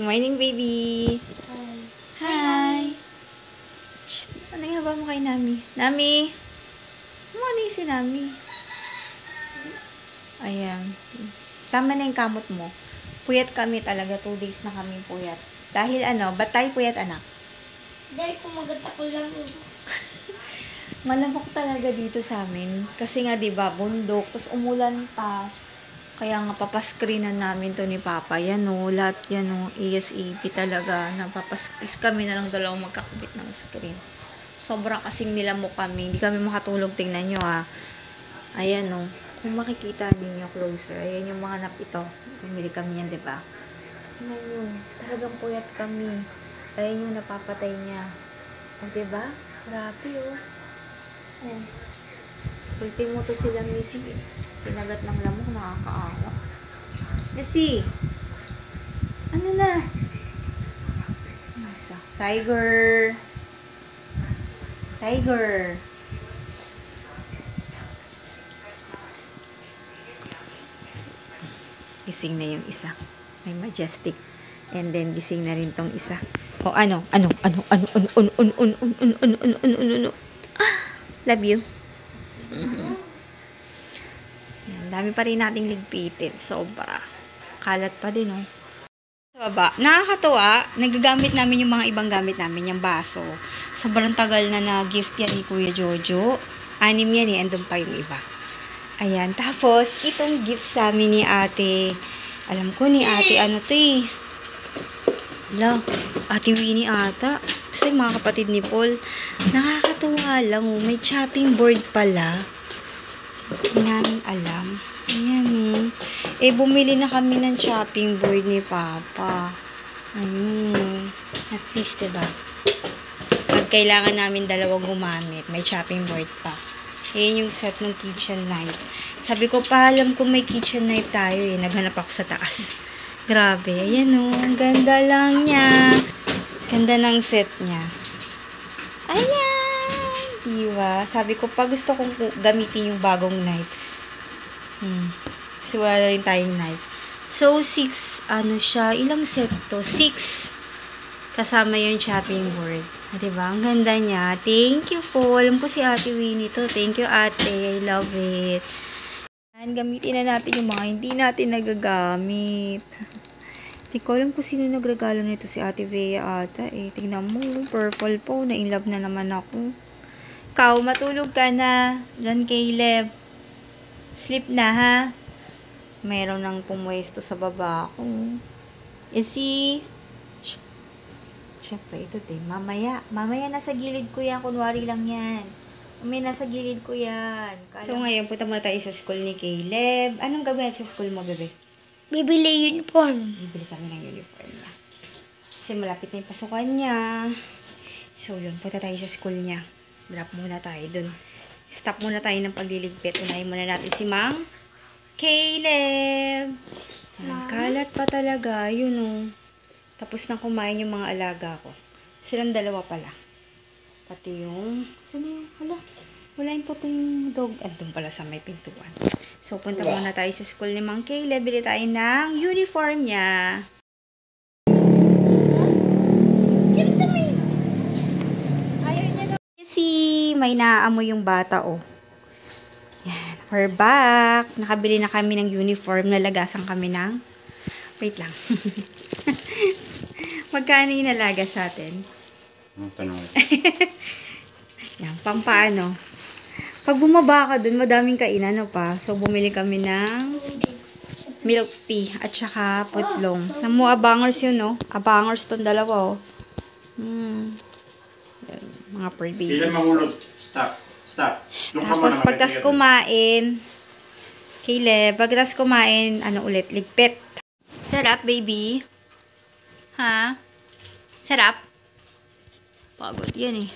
Good morning, baby. Hi. Shh, ano yung haba mo kay Nami? Nami? Ano yung si Nami? Ayan. Tama na yung kamot mo. Puyat kami talaga. 2 days na kami puyat. Dahil ano, ba't tayo puyat, anak? Dahil kumagat ako lang. Malamok talaga dito sa amin. Kasi nga, diba, bundok. Tapos umulan pa. Kaya nga, papascreenan namin to ni Papa. Yan o, lahat yan o, ASAP talaga. Napapaskis kami na lang dalawang magkakabit ng screen. Sobrang kasing nilamok kami. Hindi kami makatulog. Tingnan nyo ha. Ayan o. Kung makikita ninyo closer. Ayan yung mga nap ito. Bumili kami yan, diba? Tingnan nyo. Talagang puyat kami. Ayan yung napapatay niya. O, diba? Grabe o. Oh. Ulting mo to silang Missy. Pinagat ng lamok, nakakaawa. Missy! Ano na? Tiger! Tiger! Gising na yung isa. May majestic. And then, gising na rin tong isa. O, ano? Love you. Yan, dami pa rin nating ligpitin. Sobra. Kalat pa din, oh. Sa baba, nakakatuwa. Nagagamit namin yung mga ibang gamit namin, yung baso. Sobrang tagal na gift yan ni Kuya Jojo. 6 yan eh, andun pa yung iba. Ayan, tapos, itong gift sa amin ni ate. Alam ko ni ate, ano to eh. Ate Winnie ata. Basta yung mga kapatid ni Paul. Nakakatuwa lang, oh. May chopping board pala. Hindi namin alam. Ayan, oh. Eh, bumili na kami ng chopping board ni Papa. Ayun. At least, diba? Pag kailangan namin dalawang gumamit, may chopping board pa. Ayan yung set ng kitchen knife. Sabi ko pa, alam ko may kitchen knife tayo eh. Naghanap ako sa taas. Grabe. Ayan, oh. Ang ganda lang niya. Ganda ng set niya. Ayan! Diba? Sabi ko pa, gusto kong gamitin yung bagong knife. Kasi wala na rin tayong knife. So, 6, ano siya? Ilang set to? 6. Kasama yung chopping board. Diba? Ang ganda niya. Thank you po. Alam ko si Ate Winnie to. Thank you, ate. I love it. And gamitin na natin yung mga hindi natin nagagamit. Hindi ko alam kung sino nagregalo nito, si Ate Vea ata eh. Tingnan mo, purple po. Na-inlove na naman ako. Ikaw, matulog ka na. John Caleb. Sleep na ha. Mayroon nang pumwesto sa baba ko. Isi. Shh. Siyempre, ito din. Mamaya. Mamaya nasa gilid ko yan. Kunwari lang yan. Mamaya nasa gilid ko yan. So ngayon, punta muna tayo sa school ni Caleb. Anong gagawin sa school mo, bebe? Bibili uniform. Bibili kami ng uniform niya. Kasi malapit na yung pasukan niya. So, yun. Punta tayo sa school niya. Drop muna tayo dun. Stop muna tayo ng pagliligpit. Unahin muna natin si Mang Caleb. Kalat pa talaga. Yun o. Tapos na kumain yung mga alaga ko. Silang dalawa pala. Pati yung... Saan yung... Wala yung puting dog. Andun pala sa may pintuan. So, punta muna tayo sa school ni Mang Caleb. Bili tayo ng uniform niya. Si may naaamoy yung bata, oh. Yan. We're back. Nakabili na kami ng uniform. Nalagasan kami ng... Wait lang. Magkano yung nalaga sa atin? Tanong. Yan. Pampaano. Pag bumaba ka dun, madaming kainan, no pa. So, bumili kami ng milk tea at saka putlong. Namu, abangers yun, no? Abangers tong dalawa, oh. Yan, mga per babies. Sila mahulog. Stop. Stop. Tapos, pagtas kumain, Caleb, pagtas kumain, ano ulit? Ligpit. Sarap, baby. Ha? Sarap? Pagod yan, eh.